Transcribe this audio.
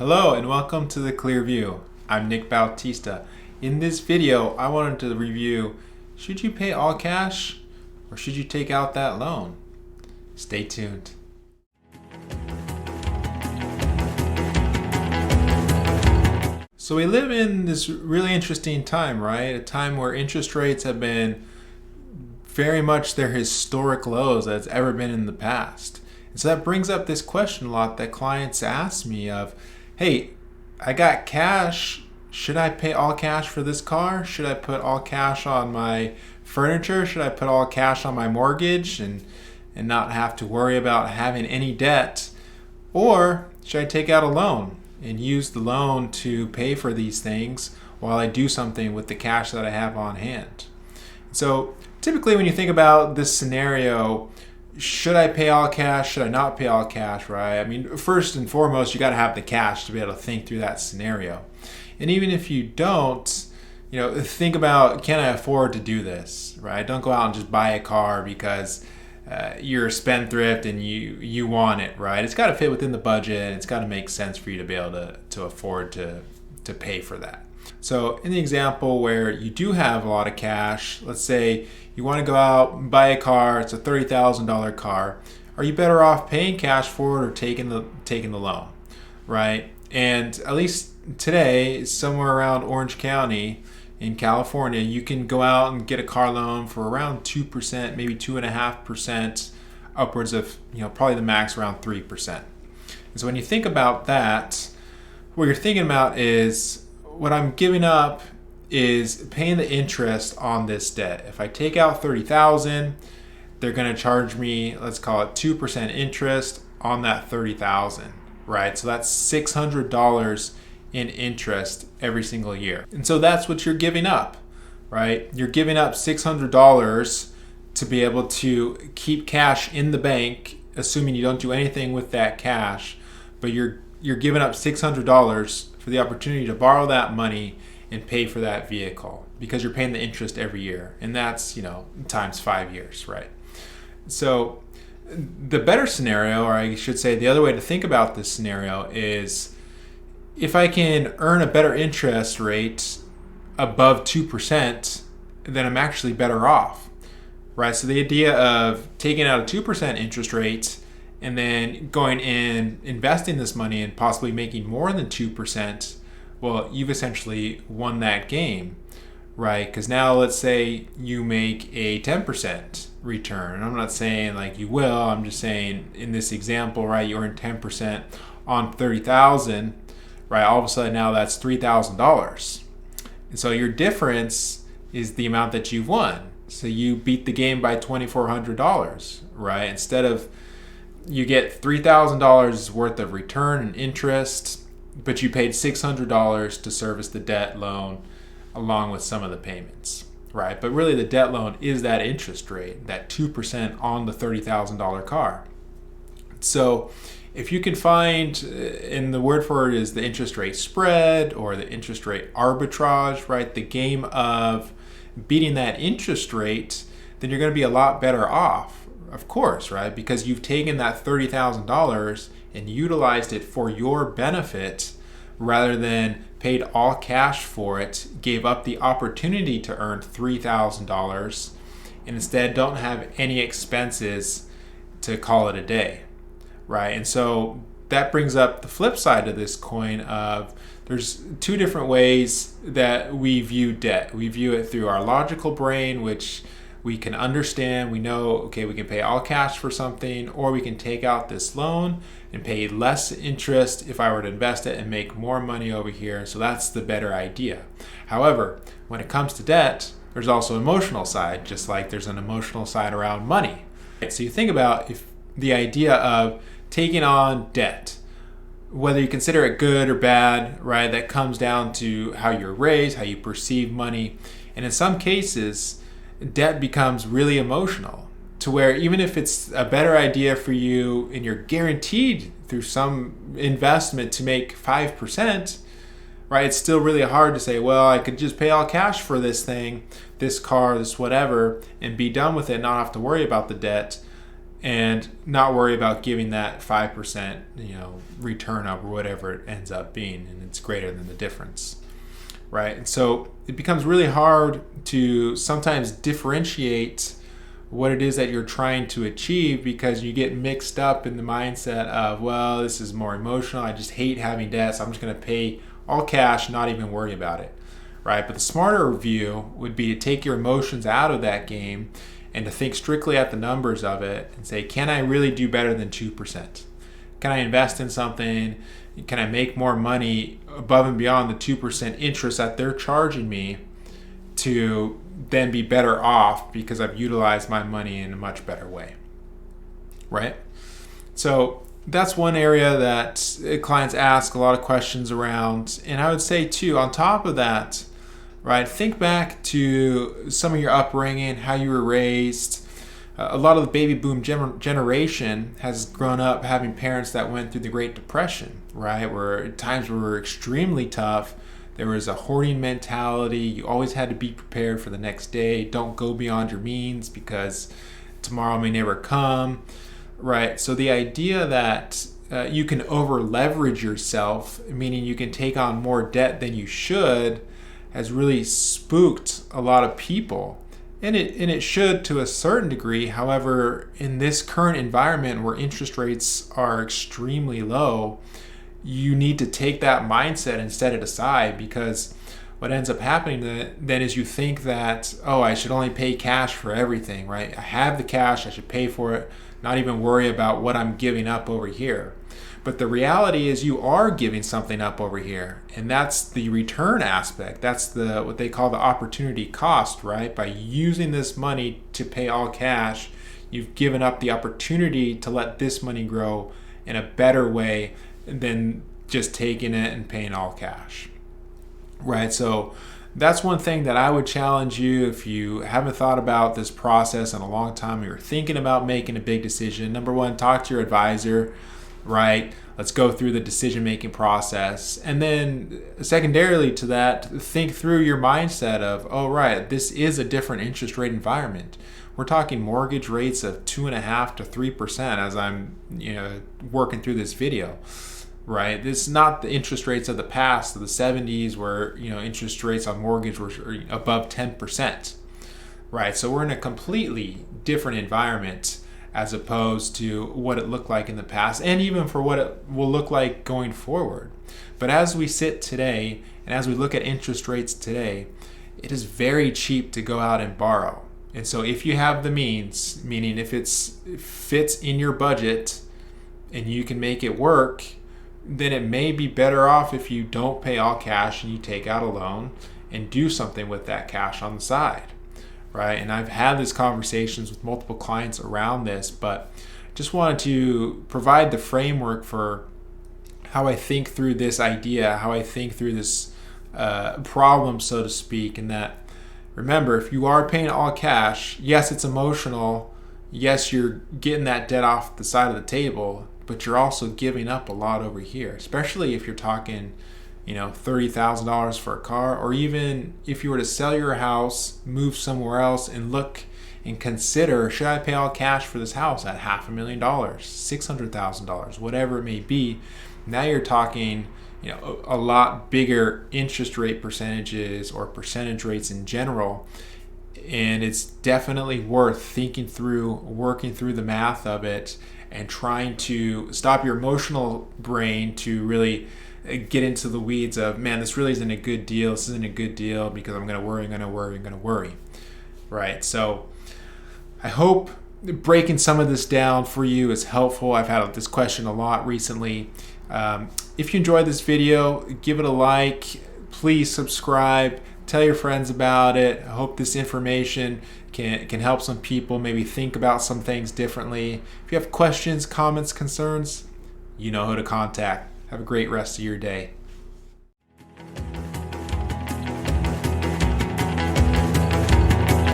Hello and welcome to the Clear View. I'm Nick Bautista. In this video, I wanted to review, should you pay all cash or should you take out that loan? Stay tuned. So we live in this really interesting time, right? A time where interest rates have been very much their historic lows that it's ever been in the past. And so that brings up this question a lot that clients ask me of, hey, I got cash. Should I pay all cash for this car? Should I put all cash on my furniture? Should I put all cash on my mortgage and not have to worry about having any debt? Or should I take out a loan and use the loan to pay for these things while I do something with the cash that I have on hand? So typically when you think about this scenario, should I pay all cash? Should I not pay all cash, right? I mean, first and foremost, you got to have the cash to be able to think through that scenario. And even if you don't, think about, can I afford to do this, right? Don't go out and just buy a car because you're a spendthrift and you want it, right? It's got to fit within the budget. It's got to make sense for you to be able to afford to pay for that. So in the example where you do have a lot of cash, let's say you want to go out and buy a car, it's a $30,000 car. Are you better off paying cash for it or taking the loan, right? And at least today, somewhere around Orange County in California, you can go out and get a car loan for around 2%, maybe 2.5%, upwards of, probably the max around 3%. And so when you think about that, what you're thinking about is, what I'm giving up is paying the interest on this debt. If I take out $30,000, they're going to charge me, let's call it 2% interest on that $30,000, right? So that's $600 in interest every single year. And so that's what you're giving up, right? You're giving up $600 to be able to keep cash in the bank, assuming you don't do anything with that cash, but you're giving up $600 for the opportunity to borrow that money and pay for that vehicle because you're paying the interest every year. And that's, times 5 years, right? So the better scenario, or I should say the other way to think about this scenario is, if I can earn a better interest rate above 2%, then I'm actually better off, right? So the idea of taking out a 2% interest rate and then going in, investing this money and possibly making more than 2%, well, you've essentially won that game, right? Because now let's say you make a 10% return. And I'm not saying like you will, I'm just saying in this example, right, you earn 10% on $30,000, right? All of a sudden now that's $3,000. And so your difference is the amount that you've won. So you beat the game by $2,400, right? Instead of, you get $3,000 worth of return and interest, but you paid $600 to service the debt loan along with some of the payments, right? But really the debt loan is that interest rate, that 2% on the $30,000 car. So if you can find, and the word for it is the interest rate spread or the interest rate arbitrage, right? The game of beating that interest rate, then you're going to be a lot better off. Of course, right? Because you've taken that $30,000 and utilized it for your benefit rather than paid all cash for it, gave up the opportunity to earn $3,000 and instead don't have any expenses to call it a day, right? And so that brings up the flip side of this coin of, there's two different ways that we view debt. We view it through our logical brain, which we can understand, we know, okay, we can pay all cash for something, or we can take out this loan and pay less interest if I were to invest it and make more money over here. So that's the better idea. However, when it comes to debt, there's also an emotional side, just like there's an emotional side around money. So you think about if the idea of taking on debt, whether you consider it good or bad, right? That comes down to how you're raised, how you perceive money. And in some cases, debt becomes really emotional to where even if it's a better idea for you and you're guaranteed through some investment to make 5%, right? It's still really hard to say, well, I could just pay all cash for this thing, this car, this whatever, and be done with it, not have to worry about the debt. and not worry about giving that 5%, return up or whatever it ends up being, and it's greater than the difference, right? And so it becomes really hard to sometimes differentiate what it is that you're trying to achieve, because you get mixed up in the mindset of, well, this is more emotional, I just hate having debt, so I'm just going to pay all cash, not even worry about it, right? But the smarter view would be to take your emotions out of that game and to think strictly at the numbers of it and say, can I really do better than 2%? Can I invest in something? Can I make more money above and beyond the 2% interest that they're charging me to then be better off because I've utilized my money in a much better way, right? So that's one area that clients ask a lot of questions around. And I would say too, on top of that, right, think back to some of your upbringing, how you were raised. A lot of the baby boom generation has grown up having parents that went through the Great Depression, right, where times were extremely tough. There was a hoarding mentality. You always had to be prepared for the next day. Don't go beyond your means because tomorrow may never come, right? So the idea that you can over leverage yourself, meaning you can take on more debt than you should, has really spooked a lot of people. And it should to a certain degree. However, in this current environment where interest rates are extremely low, you need to take that mindset and set it aside, because what ends up happening then is you think that, oh, I should only pay cash for everything, right? I have the cash, I should pay for it, not even worry about what I'm giving up over here. But the reality is you are giving something up over here, and that's the return aspect. That's what they call the opportunity cost, right? By using this money to pay all cash, you've given up the opportunity to let this money grow in a better way than just taking it and paying all cash, right? So that's one thing that I would challenge you if you haven't thought about this process in a long time, or you're thinking about making a big decision. Number one, talk to your advisor, right? Let's go through the decision-making process. And then secondarily to that, think through your mindset of, oh, right, this is a different interest rate environment. We're talking mortgage rates of 2.5% to 3% as I'm working through this video, right? This is not the interest rates of the past, of the 70s, where interest rates on mortgage were above 10%, right? So we're in a completely different environment as opposed to what it looked like in the past, and even for what it will look like going forward. But as we sit today, and as we look at interest rates today, it is very cheap to go out and borrow. And so if you have the means, meaning if it fits in your budget and you can make it work, then it may be better off if you don't pay all cash and you take out a loan and do something with that cash on the side, right? And I've had these conversations with multiple clients around this, but just wanted to provide the framework for how I think through this idea, how I think through this problem, so to speak. And that, remember, if you are paying all cash, yes, it's emotional. Yes, you're getting that debt off the side of the table, but you're also giving up a lot over here, especially if you're talking $30,000 for a car, or even if you were to sell your house, move somewhere else, and look and consider, should I pay all cash for this house at $500,000, $600,000, whatever it may be. Now you're talking a lot bigger interest rate percentages, or percentage rates in general, and it's definitely worth thinking through, working through the math of it, and trying to stop your emotional brain to really get into the weeds of, man, this really isn't a good deal. This isn't a good deal because I'm going to worry. Right? So I hope breaking some of this down for you is helpful. I've had this question a lot recently. If you enjoyed this video, give it a like. Please subscribe. Tell your friends about it. I hope this information can help some people maybe think about some things differently. If you have questions, comments, concerns, you know who to contact. Have a great rest of your day.